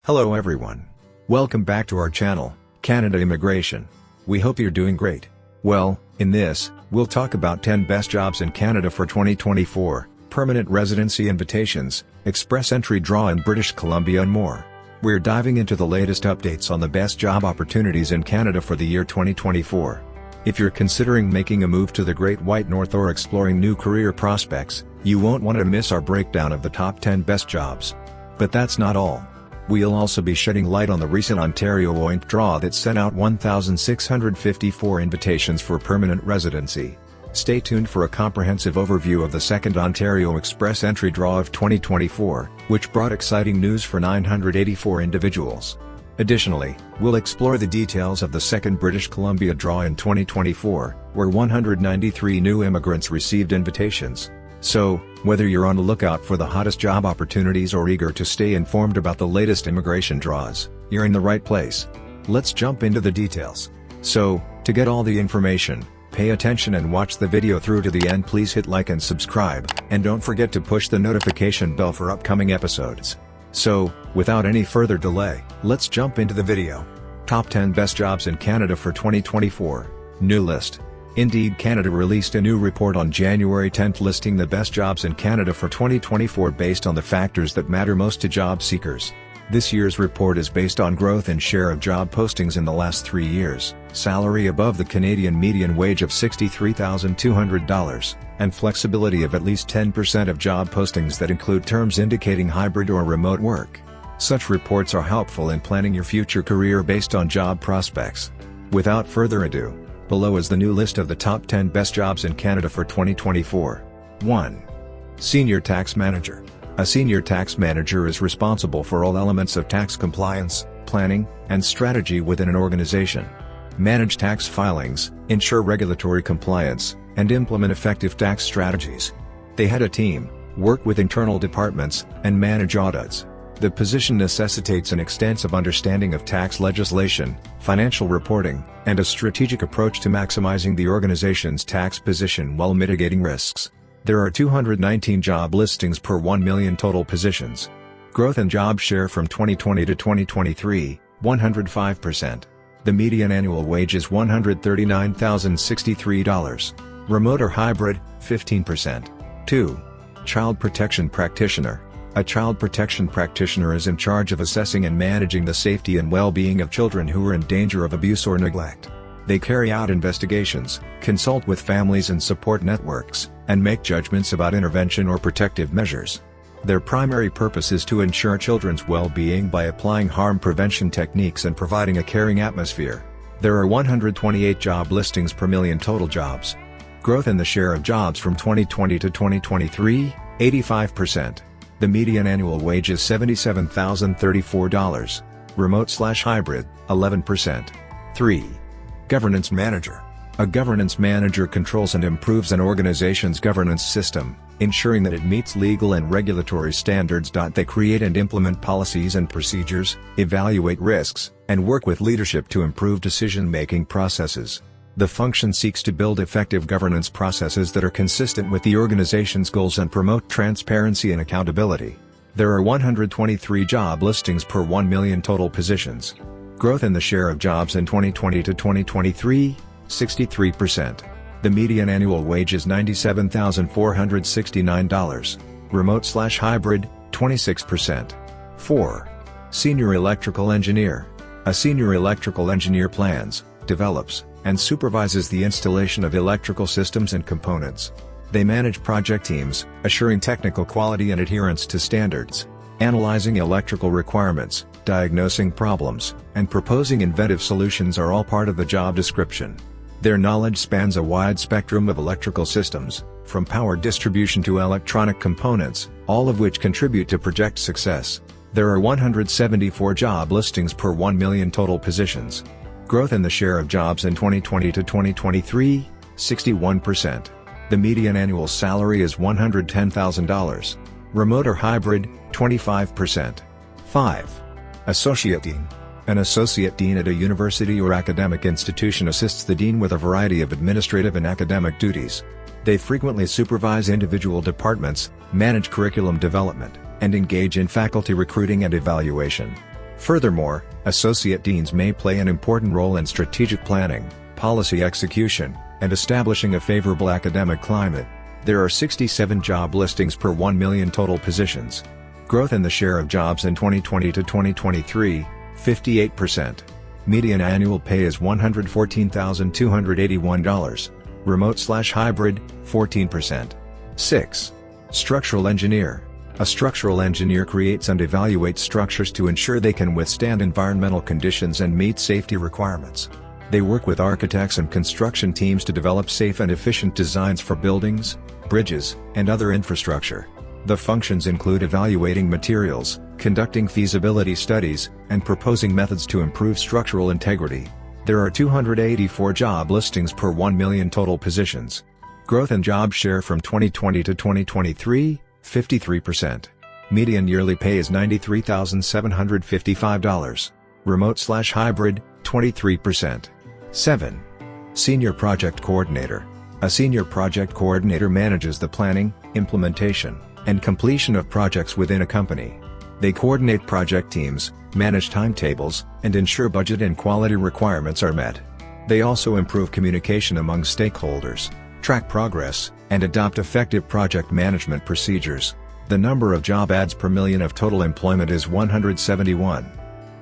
Hello everyone. Welcome back to our channel, Canada Immigration. We hope you're doing great. Well, in this, we'll talk about 10 best jobs in Canada for 2024, permanent residency invitations, express entry draw in British Columbia and more. We're diving into the latest updates on the best job opportunities in Canada for the year 2024. If you're considering making a move to the Great White North or exploring new career prospects, you won't want to miss our breakdown of the top 10 best jobs. But that's not all. We'll also be shedding light on the recent Ontario OINP draw that sent out 1,654 invitations for permanent residency. Stay tuned for a comprehensive overview of the second Ontario Express Entry Draw of 2024, which brought exciting news for 984 individuals. Additionally, we'll explore the details of the second British Columbia draw in 2024, where 193 new immigrants received invitations. So, whether you're on the lookout for the hottest job opportunities or eager to stay informed about the latest immigration draws, you're in the right place. Let's jump into the details. So, to get all the information, pay attention and watch the video through to the end. Please hit like and subscribe, and don't forget to push the notification bell for upcoming episodes. So, without any further delay, let's jump into the video. Top 10 Best Jobs in Canada for 2024, New List. Indeed Canada released a new report on January 10 listing the best jobs in Canada for 2024 based on the factors that matter most to job seekers. This year's report is based on growth in share of job postings in the last 3 years, salary above the Canadian median wage of $63,200, and flexibility of at least 10% of job postings that include terms indicating hybrid or remote work. Such reports are helpful in planning your future career based on job prospects. Without further ado, below is the new list of the top 10 best jobs in Canada for 2024. 1. Senior Tax Manager. A senior tax manager is responsible for all elements of tax compliance, planning, and strategy within an organization. Manage tax filings, ensure regulatory compliance, and implement effective tax strategies. They head a team, work with internal departments, and manage audits. The position necessitates an extensive understanding of tax legislation, financial reporting, and a strategic approach to maximizing the organization's tax position while mitigating risks. There are 219 job listings per 1 million total positions. Growth in job share from 2020 to 2023, 105%. The median annual wage is $139,063. Remote or hybrid, 15%. 2. Child Protection Practitioner. A child protection practitioner is in charge of assessing and managing the safety and well-being of children who are in danger of abuse or neglect. They carry out investigations, consult with families and support networks, and make judgments about intervention or protective measures. Their primary purpose is to ensure children's well-being by applying harm prevention techniques and providing a caring atmosphere. There are 128 job listings per million total jobs. Growth in the share of jobs from 2020 to 2023, 85%. The median annual wage is $77,034. Remote/hybrid, 11%. 3. Governance Manager. A governance manager controls and improves an organization's governance system, ensuring that it meets legal and regulatory standards. They create and implement policies and procedures, evaluate risks, and work with leadership to improve decision-making processes. The function seeks to build effective governance processes that are consistent with the organization's goals and promote transparency and accountability. There are 123 job listings per 1 million total positions. Growth in the share of jobs in 2020 to 2023, 63%. The median annual wage is $97,469. Remote/hybrid, 26%. 4. Senior Electrical Engineer. A senior electrical engineer plans, develops, and supervises the installation of electrical systems and components. They manage project teams, assuring technical quality and adherence to standards. Analyzing electrical requirements, diagnosing problems, and proposing inventive solutions are all part of the job description. Their knowledge spans a wide spectrum of electrical systems, from power distribution to electronic components, all of which contribute to project success. There are 174 job listings per 1 million total positions. Growth in the share of jobs in 2020 to 2023, 61%. The median annual salary is $110,000. Remote or hybrid, 25%. 5. Associate Dean. An associate dean at a university or academic institution assists the dean with a variety of administrative and academic duties. They frequently supervise individual departments, manage curriculum development, and engage in faculty recruiting and evaluation. Furthermore, associate deans may play an important role in strategic planning, policy execution, and establishing a favorable academic climate. There are 67 job listings per 1 million total positions. Growth in the share of jobs in 2020 to 2023, 58%. Median annual pay is $114,281. Remote/hybrid, 14%. 6. Structural engineer. A structural engineer creates and evaluates structures to ensure they can withstand environmental conditions and meet safety requirements. They work with architects and construction teams to develop safe and efficient designs for buildings, bridges, and other infrastructure. The functions include evaluating materials, conducting feasibility studies, and proposing methods to improve structural integrity. There are 284 job listings per 1 million total positions. Growth in job share from 2020 to 2023, 53%. Median yearly pay is $93,755. Remote/hybrid, 23%. 7. Senior Project Coordinator. A senior project coordinator manages the planning, implementation, and completion of projects within a company. They coordinate project teams, manage timetables, and ensure budget and quality requirements are met. They also improve communication among stakeholders, track progress, and adopt effective project management procedures. The number of job ads per million of total employment is 171.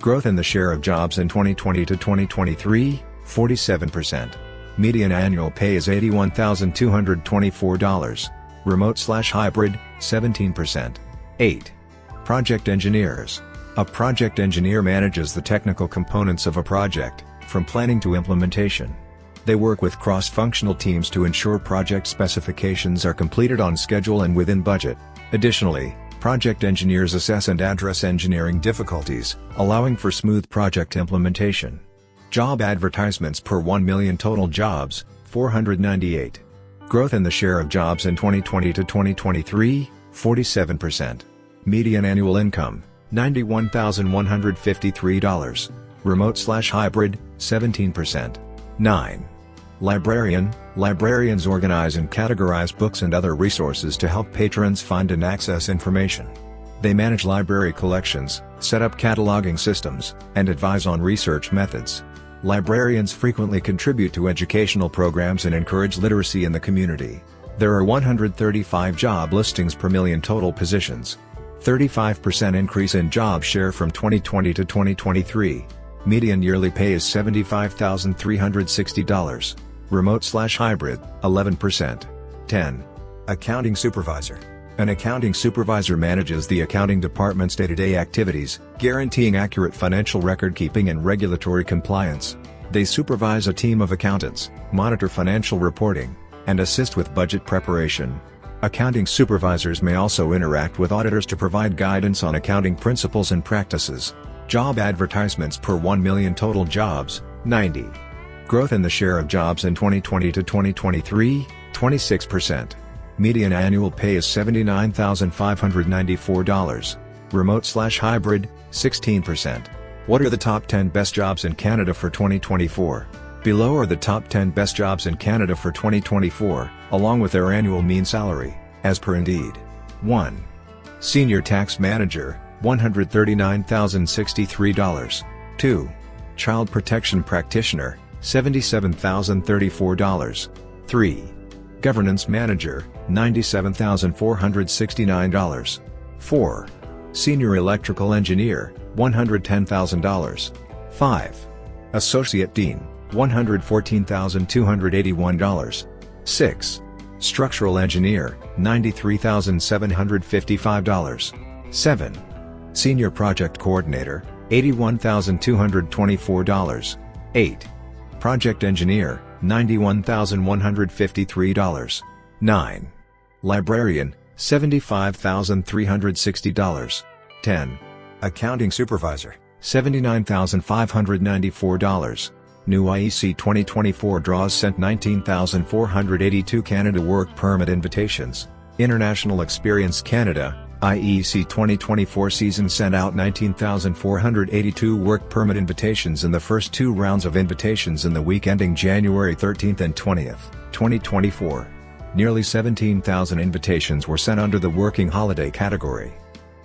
Growth in the share of jobs in 2020 to 2023, 47%. Median annual pay is $81,224. Remote/hybrid, 17%. 8. Project engineers. A project engineer manages the technical components of a project, from planning to implementation. They work with cross-functional teams to ensure project specifications are completed on schedule and within budget. Additionally, project engineers assess and address engineering difficulties, allowing for smooth project implementation. Job advertisements per 1 million total jobs, 498. Growth in the share of jobs in 2020 to 2023, 47%. Median annual income, $91,153. Remote/hybrid, 17%. 9. Librarian. Librarians organize and categorize books and other resources to help patrons find and access information. They manage library collections, set up cataloging systems, and advise on research methods. Librarians frequently contribute to educational programs and encourage literacy in the community. There are 135 job listings per million total positions. 35% increase in job share from 2020 to 2023. Median yearly pay is $75,360. Remote/hybrid, 11%. 10. Accounting supervisor. An accounting supervisor manages the accounting department's day-to-day activities, guaranteeing accurate financial record-keeping and regulatory compliance. They supervise a team of accountants, monitor financial reporting, and assist with budget preparation. Accounting supervisors may also interact with auditors to provide guidance on accounting principles and practices. Job advertisements per 1 million total jobs, 90. Growth in the share of jobs in 2020 to 2023, 26%. Median annual pay is $79,594. Remote/hybrid, 16%. What are the top 10 best jobs in Canada for 2024? Below are the top 10 best jobs in Canada for 2024, along with their annual mean salary, as per Indeed. 1. Senior Tax Manager, $139,063. 2. Child Protection Practitioner, $77,034. 3. Governance Manager, $97,469. 4. Senior Electrical Engineer, $110,000. 5. Associate Dean, $114,281. 6. Structural Engineer, $93,755. 7. Senior Project Coordinator, $81,224. 8. Project Engineer, $91,153. 9. Librarian, $75,360. 10. Accounting Supervisor, $79,594. New IEC 2024 draws sent 19,482 Canada Work Permit invitations. International Experience Canada, IEC 2024 season sent out 19,482 Work Permit invitations in the first 2 rounds of invitations in the week ending January 13th and 20th, 2024. Nearly 17,000 invitations were sent under the Working Holiday category.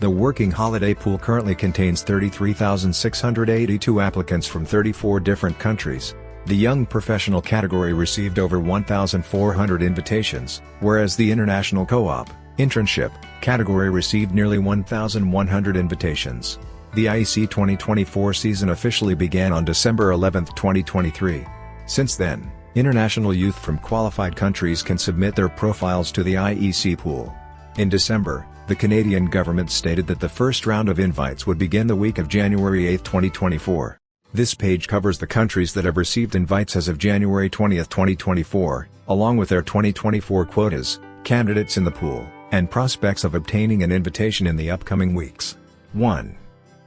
The working holiday pool currently contains 33,682 applicants from 34 different countries. The young professional category received over 1,400 invitations, whereas the international co-op, internship, category received nearly 1,100 invitations. The IEC 2024 season officially began on December 11, 2023. Since then, international youth from qualified countries can submit their profiles to the IEC pool. In December, the Canadian government stated that the first round of invites would begin the week of January 8, 2024. This page covers the countries that have received invites as of January 20, 2024, along with their 2024 quotas, candidates in the pool, and prospects of obtaining an invitation in the upcoming weeks. 1.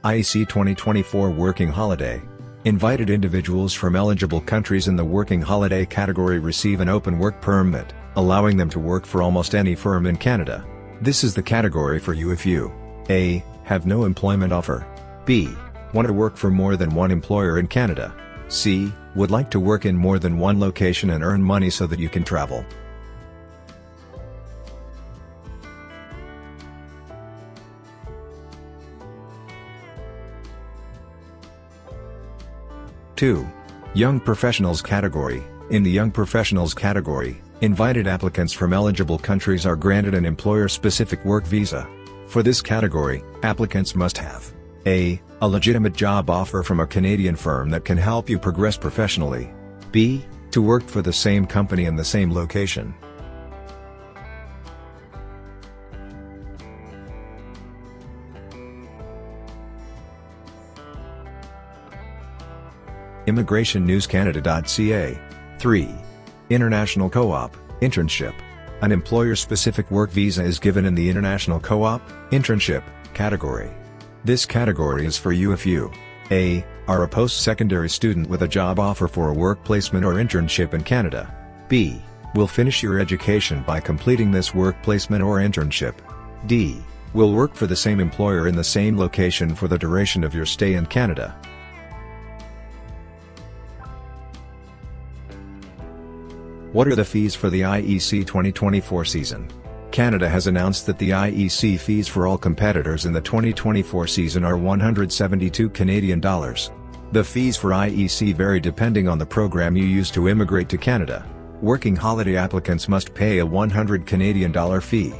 IEC 2024 Working Holiday. Invited individuals from eligible countries in the working holiday category receive an open work permit, allowing them to work for almost any firm in Canada. This is the category for you if you A. Have no employment offer. B. Want to work for more than one employer in Canada. C. Would like to work in more than one location and earn money so that you can travel. Two. Young Professionals category. In the Young Professionals category, invited applicants from eligible countries are granted an employer-specific work visa. For this category, applicants must have A. A legitimate job offer from a Canadian firm that can help you progress professionally. B. To work for the same company in the same location. ImmigrationNewsCanada.ca. 3. International Co-op, Internship. An employer-specific work visa is given in the International Co-op, Internship, category. This category is for you if you A. Are a post-secondary student with a job offer for a work placement or internship in Canada. B. Will finish your education by completing this work placement or internship. D. Will work for the same employer in the same location for the duration of your stay in Canada. What are the fees for the IEC 2024 season? Canada has announced that the IEC fees for all competitors in the 2024 season are $172 Canadian. The fees for IEC vary depending on the program you use to immigrate to Canada. Working holiday applicants must pay a $100 Canadian fee.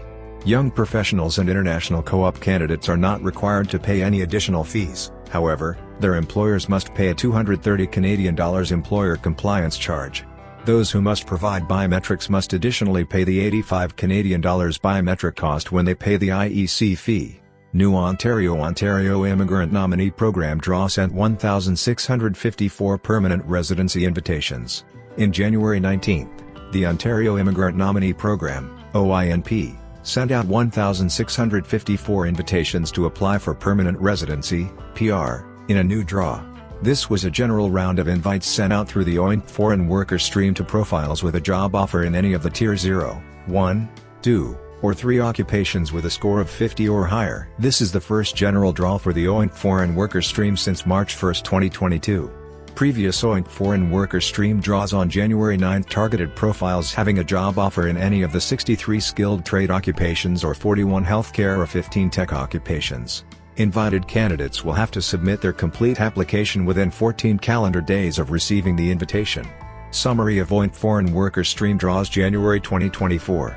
Young professionals and international co-op candidates are not required to pay any additional fees, however, their employers must pay a $230 Canadian employer compliance charge. Those who must provide biometrics must additionally pay the $85 Canadian biometric cost when they pay the IEC fee. New Ontario Immigrant Nominee Program draw sent 1,654 permanent residency invitations. In January 19, the Ontario Immigrant Nominee Program, OINP, sent out 1,654 invitations to apply for permanent residency, PR, in a new draw. This was a general round of invites sent out through the OINP foreign worker stream to profiles with a job offer in any of the Tier 0, 1, 2, or 3 occupations with a score of 50 or higher. This is the first general draw for the OINP foreign worker stream since March 1, 2022. Previous OINP foreign worker stream draws on January 9 targeted profiles having a job offer in any of the 63 skilled trade occupations or 41 healthcare or 15 tech occupations. Invited candidates will have to submit their complete application within 14 calendar days of receiving the invitation. Summary of OINP Foreign Worker Stream Draws January 2024.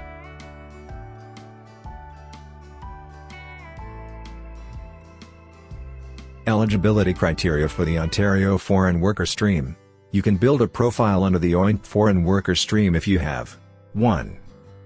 Eligibility criteria for the Ontario Foreign Worker Stream. You can build a profile under the OINP Foreign Worker Stream if you have 1.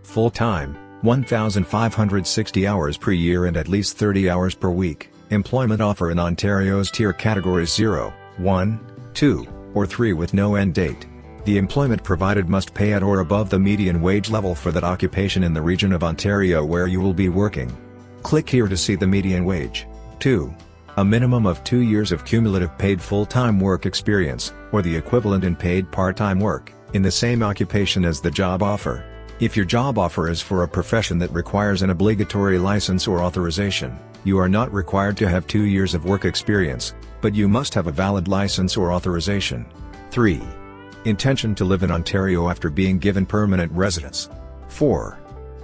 Full-time, 1,560 hours per year and at least 30 hours per week, employment offer in Ontario's tier categories 0, 1, 2, or 3 with no end date. The employment provided must pay at or above the median wage level for that occupation in the region of Ontario where you will be working. Click here to see the median wage. 2. A minimum of 2 years of cumulative paid full-time work experience, or the equivalent in paid part-time work, in the same occupation as the job offer. If your job offer is for a profession that requires an obligatory license or authorization, you are not required to have 2 years of work experience, but you must have a valid license or authorization. 3. Intention to live in Ontario after being given permanent residence. 4.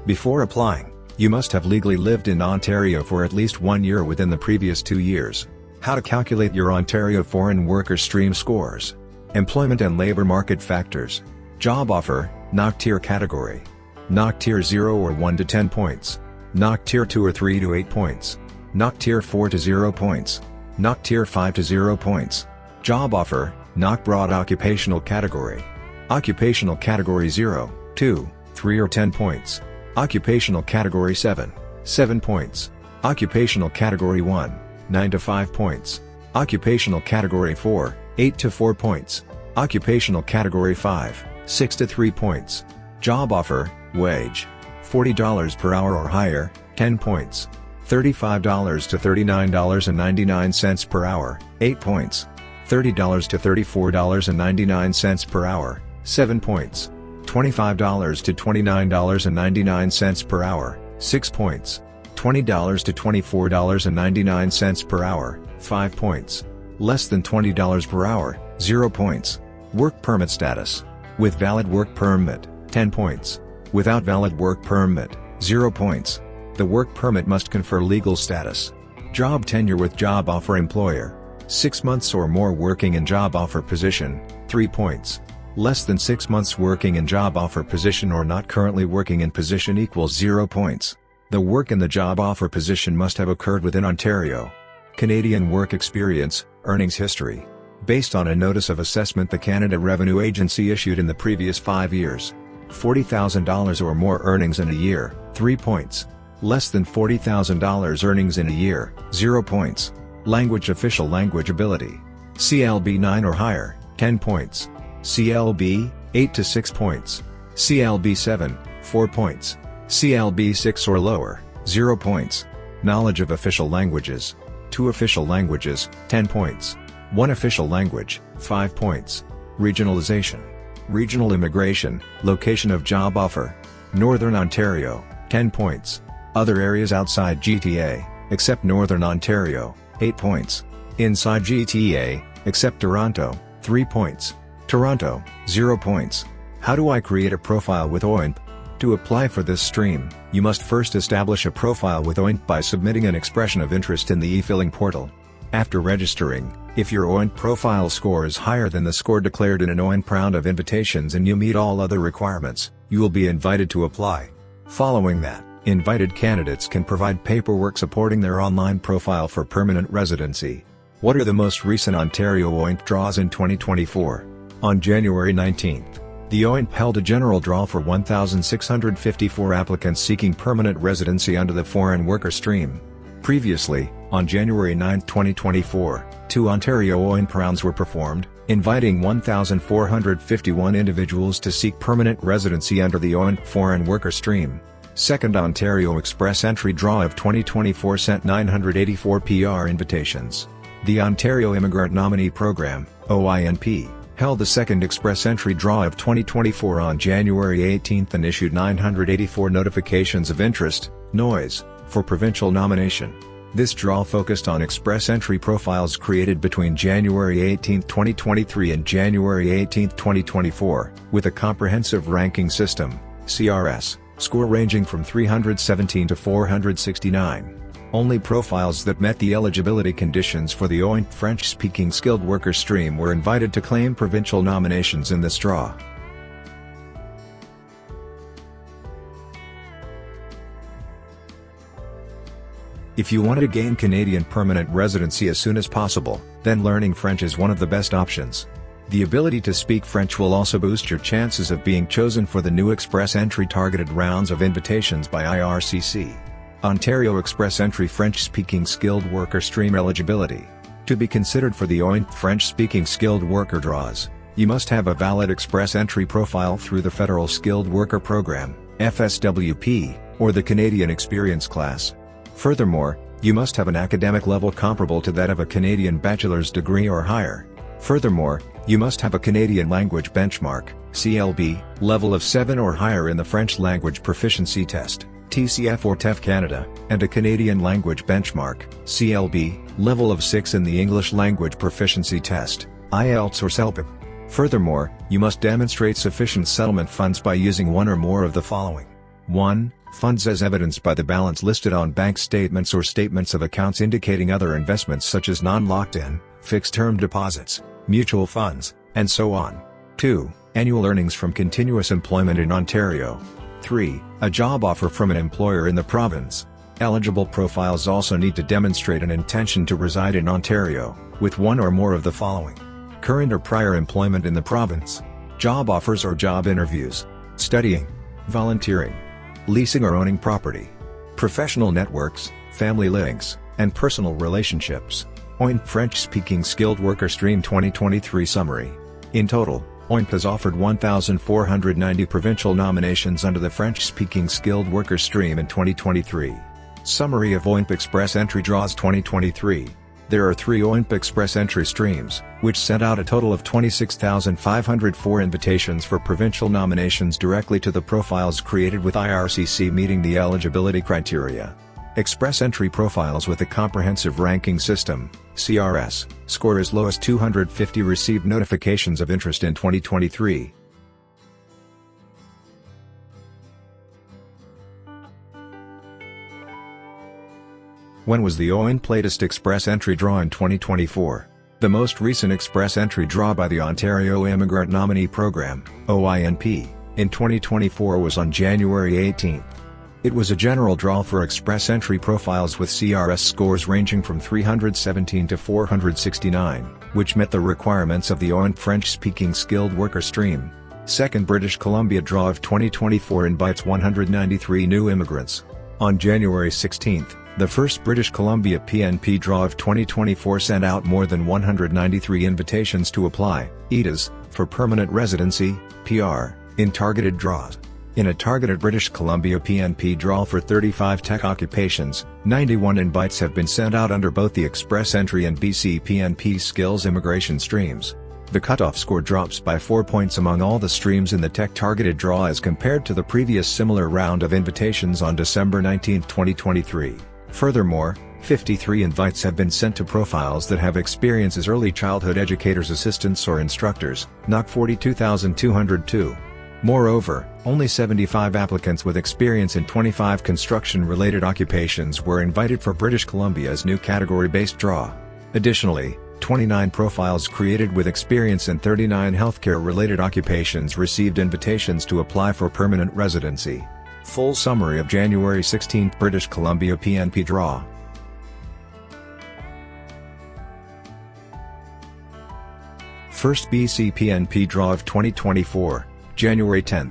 Before applying, You must have legally lived in Ontario for at least 1 year within the previous 2 years. How to calculate your Ontario Foreign Worker Stream scores. Employment and labor market factors. Job offer, NOC tier category. NOC tier 0 or 1 to 10 points. NOC tier 2 or 3 to 8 points. NOC tier 4 to 0 points. NOC tier 5 to 0 points. Job offer, NOC broad occupational category. Occupational category 0, 2, 3 or 10 points. Occupational category 7, 7 points. Occupational category 1, 9 to 5 points. Occupational category 4, 8 to 4 points. Occupational category 5, 6 to 3 points. Job offer, wage. $40 per hour or higher, 10 points. $35 to $39.99 per hour, 8 points. $30 to $34.99 per hour, 7 points. $25 to $29.99 per hour, 6 points. $20 to $24.99 per hour, 5 points. Less than $20 per hour, 0 points. Work permit status. With valid work permit, 10 points. Without valid work permit, 0 points. The work permit must confer legal status. Job tenure with job offer employer. 6 months or more working in job offer position, 3 points. Less than 6 months working in job offer position or not currently working in position equals 0 points. The work in the job offer position must have occurred within Ontario. Canadian work experience, earnings history. Based on a notice of assessment the Canada Revenue Agency issued in the previous 5 years. $40,000 or more earnings in a year, 3 points. Less than $40,000 earnings in a year, 0 points. Language official language ability. CLB 9 or higher, 10 points. CLB, 8 to 6 points. CLB 7, 4 points. CLB 6 or lower, 0 points. Knowledge of official languages. 2 official languages, 10 points. 1 official language, 5 points. Regionalization. Regional immigration, location of job offer. Northern Ontario, 10 points. Other areas outside GTA, except Northern Ontario, 8 points. Inside GTA, except Toronto, 3 points. Toronto, 0 points. How do I create a profile with OINP? To apply for this stream, you must first establish a profile with OINP by submitting an expression of interest in the e-filling portal. After registering, if your OINP profile score is higher than the score declared in an OINP round of invitations and you meet all other requirements, you will be invited to apply. Following that, invited candidates can provide paperwork supporting their online profile for permanent residency. What are the most recent Ontario OINP draws in 2024? On January 19th, the OINP held a general draw for 1,654 applicants seeking permanent residency under the foreign worker stream. Previously, on January 9, 2024, 2 Ontario OINP rounds were performed, inviting 1,451 individuals to seek permanent residency under the OINP foreign worker stream. Second Ontario Express Entry Draw of 2024 sent 984 PR invitations. The Ontario Immigrant Nominee Program, OINP, held the second Express Entry Draw of 2024 on January 18 and issued 984 notifications of interest, NOIS, for provincial nomination. This draw focused on Express Entry profiles created between January 18, 2023 and January 18, 2024, with a comprehensive ranking system, CRS, score ranging from 317 to 469. Only profiles that met the eligibility conditions for the OINP French-speaking skilled worker stream were invited to claim provincial nominations in this draw. If you want to gain Canadian permanent residency as soon as possible, then learning French is one of the best options. The ability to speak French will also boost your chances of being chosen for the new Express Entry targeted rounds of invitations by IRCC. Ontario Express Entry French-speaking skilled worker stream eligibility. To be considered for the OINP French-speaking skilled worker draws, you must have a valid Express Entry profile through the Federal Skilled Worker Program, FSWP, or the Canadian Experience Class. Furthermore, you must have an academic level comparable to that of a Canadian bachelor's degree or higher. Furthermore, you must have a Canadian Language Benchmark, CLB, level of 7 or higher in the French Language Proficiency Test, TCF or TEF Canada, and a Canadian Language Benchmark, CLB, level of 6 in the English Language Proficiency Test, IELTS or CELPIP. Furthermore, you must demonstrate sufficient settlement funds by using one or more of the following. 1. Funds as evidenced by the balance listed on bank statements or statements of accounts indicating other investments such as non-locked-in, fixed-term deposits, mutual funds, and so on. 2. Annual earnings from continuous employment in Ontario. 3. A job offer from an employer in the province. Eligible profiles also need to demonstrate an intention to reside in Ontario, with one or more of the following: current or prior employment in the province, job offers or job interviews, studying, volunteering, leasing or owning property, professional networks, family links, and personal relationships. OINP French-speaking skilled worker stream 2023 summary. In total, OINP has offered 1,490 provincial nominations under the French-speaking skilled worker stream in 2023. Summary of OINP Express Entry Draws 2023. There are 3 OINP Express Entry streams, which sent out a total of 26,504 invitations for provincial nominations directly to the profiles created with ircc meeting the eligibility criteria. Express Entry profiles with a comprehensive ranking system, CRS, score as low as 250 received notifications of interest in 2023. When was the OINP latest Express Entry draw in 2024? The most recent Express Entry draw by the Ontario Immigrant Nominee Program, OINP, in 2024 was on January 18. It was a general draw for Express Entry profiles with CRS scores ranging from 317 to 469, which met the requirements of the OINP French-speaking skilled worker stream. Second British Columbia draw of 2024 invites 193 new immigrants. On January 16, the first British Columbia PNP draw of 2024 sent out more than 193 invitations to apply, ETAs, for permanent residency, PR, in targeted draws. In a targeted British Columbia PNP draw for 35 tech occupations, 91 invites have been sent out under both the Express Entry and BC PNP skills immigration streams. The cutoff score drops by 4 points among all the streams in the tech targeted draw as compared to the previous similar round of invitations on December 19, 2023. Furthermore, 53 invites have been sent to profiles that have experience as early childhood educators, assistants or instructors, not 42,202. Moreover, only 75 applicants with experience in 25 construction-related occupations were invited for British Columbia's new category-based draw. Additionally, 29 profiles created with experience in 39 healthcare-related occupations received invitations to apply for permanent residency. Full summary of January 16 British Columbia PNP draw. First BC PNP draw of 2024, January 10.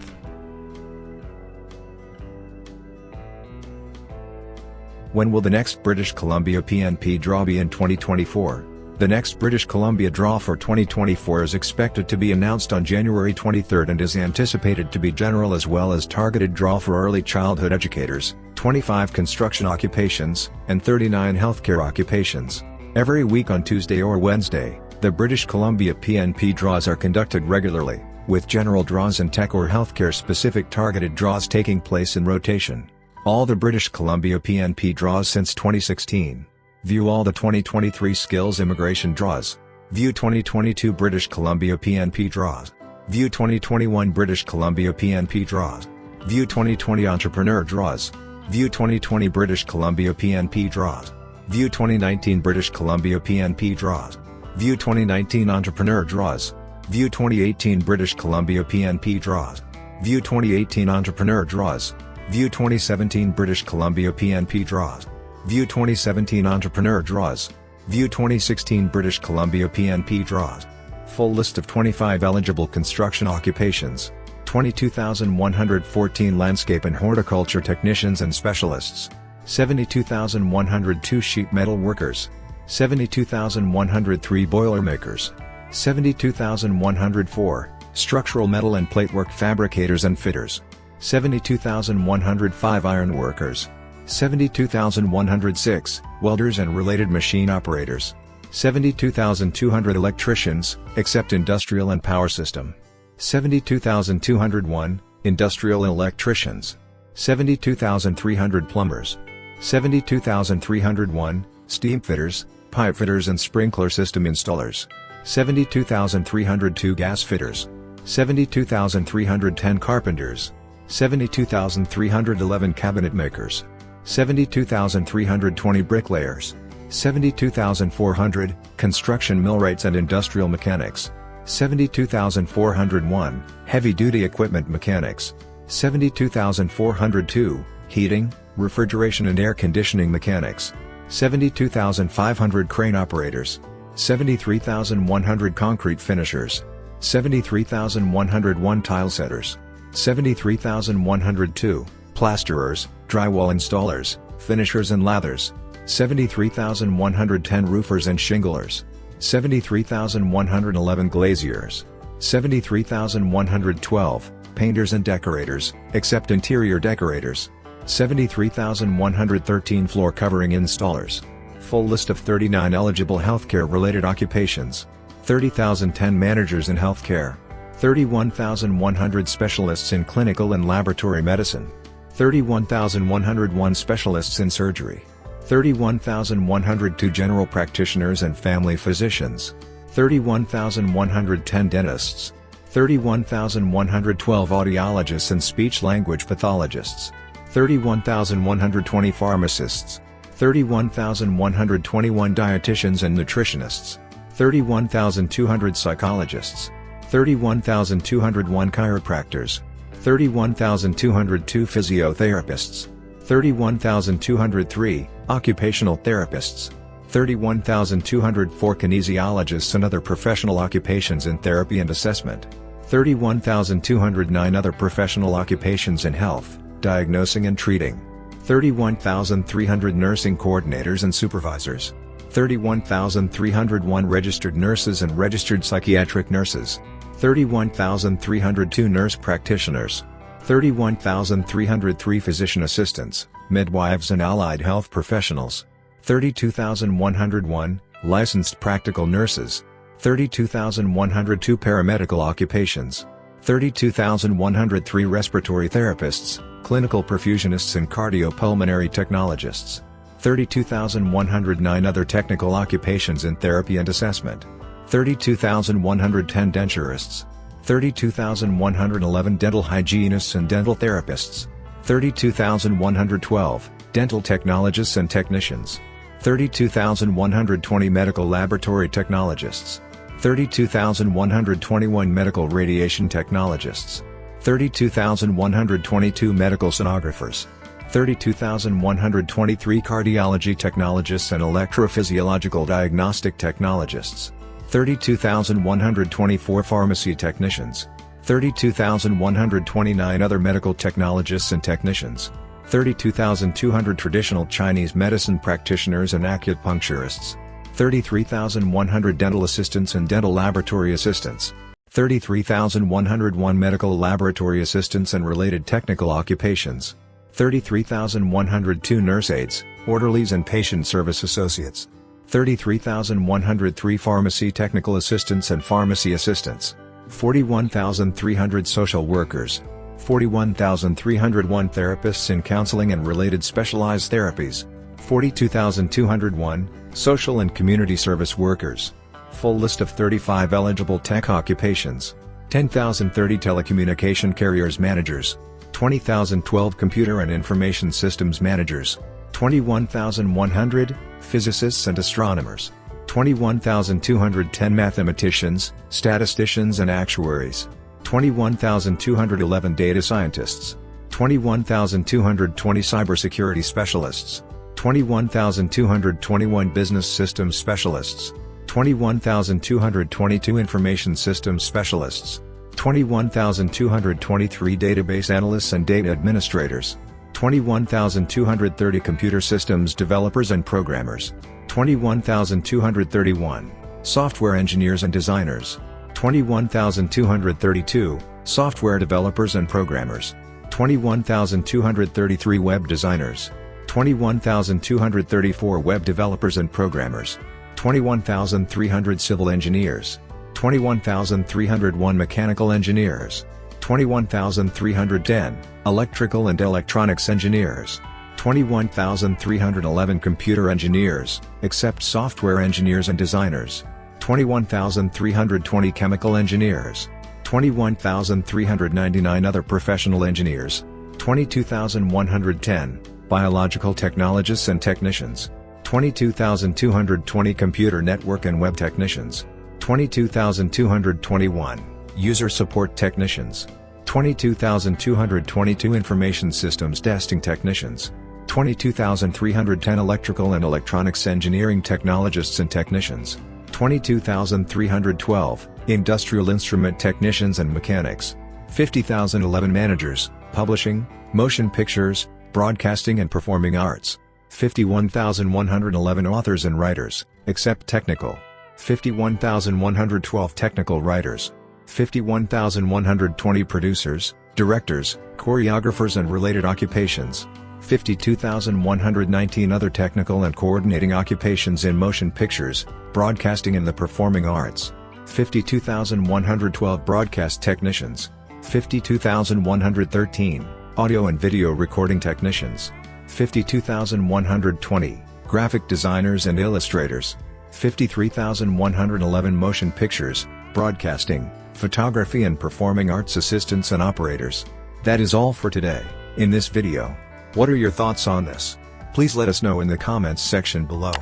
When will the next British Columbia PNP draw be in 2024? The next British Columbia draw for 2024 is expected to be announced on January 23 and is anticipated to be general as well as targeted draw for early childhood educators, 25 construction occupations, and 39 healthcare occupations. Every week on Tuesday or Wednesday, the British Columbia PNP draws are conducted regularly, with general draws and tech or healthcare specific targeted draws taking place in rotation. All the British Columbia PNP draws since 2016. View all the 2023 skills immigration draws. View 2022 British Columbia PNP draws. View 2021 British Columbia PNP draws. View 2020 entrepreneur draws. View 2020 British Columbia PNP draws. View 2019 British Columbia PNP draws. View 2019 entrepreneur draws. View 2018 British Columbia PNP draws. View 2018 entrepreneur draws. View 2017 British Columbia PNP draws. View 2017 entrepreneur draws. View 2016 British Columbia PNP draws. Full list of 25 eligible construction occupations. 22,114 landscape and horticulture technicians and specialists. 72,102 sheet metal workers. 72,103 boiler makers. 72,104 structural metal and platework fabricators and fitters. 72,105 iron workers. 72,106 welders and related machine operators. 72,200 electricians, except industrial and power system. 72,201 industrial electricians. 72,300 plumbers. 72,301 steam fitters, pipe fitters and sprinkler system installers. 72,302 gas fitters. 72,310 carpenters. 72,311 cabinet makers, 72,320 bricklayers, 72,400 construction millwrights and industrial mechanics, 72,401 heavy-duty equipment mechanics, 72,402 heating, refrigeration and air conditioning mechanics, 72,500 crane operators, 73,100 concrete finishers, 73,101 tile setters, 73,102 plasterers, drywall installers, finishers and lathers, 73,110 roofers and shinglers, 73,111 glaziers, 73,112 painters and decorators, except interior decorators, 73,113 floor covering installers. Full list of 39 eligible healthcare-related occupations. 30,010 managers in healthcare. 31,100 specialists in clinical and laboratory medicine. 31,101 specialists in surgery. 31,102 general practitioners and family physicians. 31,110 dentists. 31,112 audiologists and speech-language pathologists. 31,120 pharmacists. 31,121 dietitians and nutritionists. 31,200 psychologists. 31,201 chiropractors. 31,202 physiotherapists. 31,203 occupational therapists. 31,204 kinesiologists and other professional occupations in therapy and assessment. 31,209 other professional occupations in health, diagnosing and treating. 31,300 nursing coordinators and supervisors. 31,301 registered nurses and registered psychiatric nurses. 31,302 nurse practitioners. 31,303 physician assistants, midwives and allied health professionals. 32,101 licensed practical nurses. 32,102 paramedical occupations. 32,103 respiratory therapists, clinical perfusionists and cardiopulmonary technologists. 32,109 other technical occupations in therapy and assessment. 32,110 denturists. 32,111 dental hygienists and dental therapists. 32,112 dental technologists and technicians. 32,120 medical laboratory technologists. 32,121 medical radiation technologists. 32,122 medical sonographers. 32,123 cardiology technologists and electrophysiological diagnostic technologists. 32,124 pharmacy technicians. 32,129 other medical technologists and technicians. 32,200 traditional Chinese medicine practitioners and acupuncturists. 33,100 dental assistants and dental laboratory assistants. 33,101 medical laboratory assistants and related technical occupations. 33,102 nurse aides, orderlies and patient service associates. 33,103 pharmacy technical assistants and pharmacy assistants. 41,300 social workers. 41,301 therapists in counseling and related specialized therapies. 42,201 social and community service workers. Full list of 35 eligible tech occupations. 10,030 telecommunication carriers managers. 20,012 computer and information systems managers. 21,100 physicists and astronomers. 21,210 mathematicians, statisticians and actuaries. 21,211 data scientists. 21,220 cybersecurity specialists. 21,221 business systems specialists. 21,222 information systems specialists. 21,223 database analysts and data administrators. 21,230 computer systems developers and programmers. 21,231 software engineers and designers. 21,232 software developers and programmers. 21,233 web designers. 21,234 web developers and programmers. 21,300 civil engineers. 21,301 mechanical engineers. 21,310 electrical and electronics engineers. 21,311 computer engineers, except software engineers and designers. 21,320 chemical engineers. 21,399 other professional engineers, 22,110 biological technologists and technicians, 22,220 computer network and web technicians, 22,221 user support technicians, 22,222 information systems testing technicians, 22,310 electrical and electronics engineering technologists and technicians, 22,312 industrial instrument technicians and mechanics, 50,011 managers, publishing, motion pictures, broadcasting and performing arts, 51,111 authors and writers, except technical, 51,112 technical writers, 51,120 producers, directors, choreographers and related occupations, 52,119 other technical and coordinating occupations in motion pictures, broadcasting and the performing arts, 52,112 broadcast technicians, 52,113 audio and video recording technicians, 52,120 graphic designers and illustrators, 53,111 motion pictures, broadcasting, photography and performing arts assistants and operators. That is all for today. In this video, what are your thoughts on this? Please let us know in the comments section below.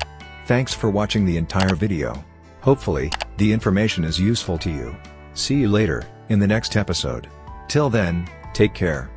Thanks for watching the entire video. Hopefully, the information is useful to you. See you later, in the next episode. Till then, take care.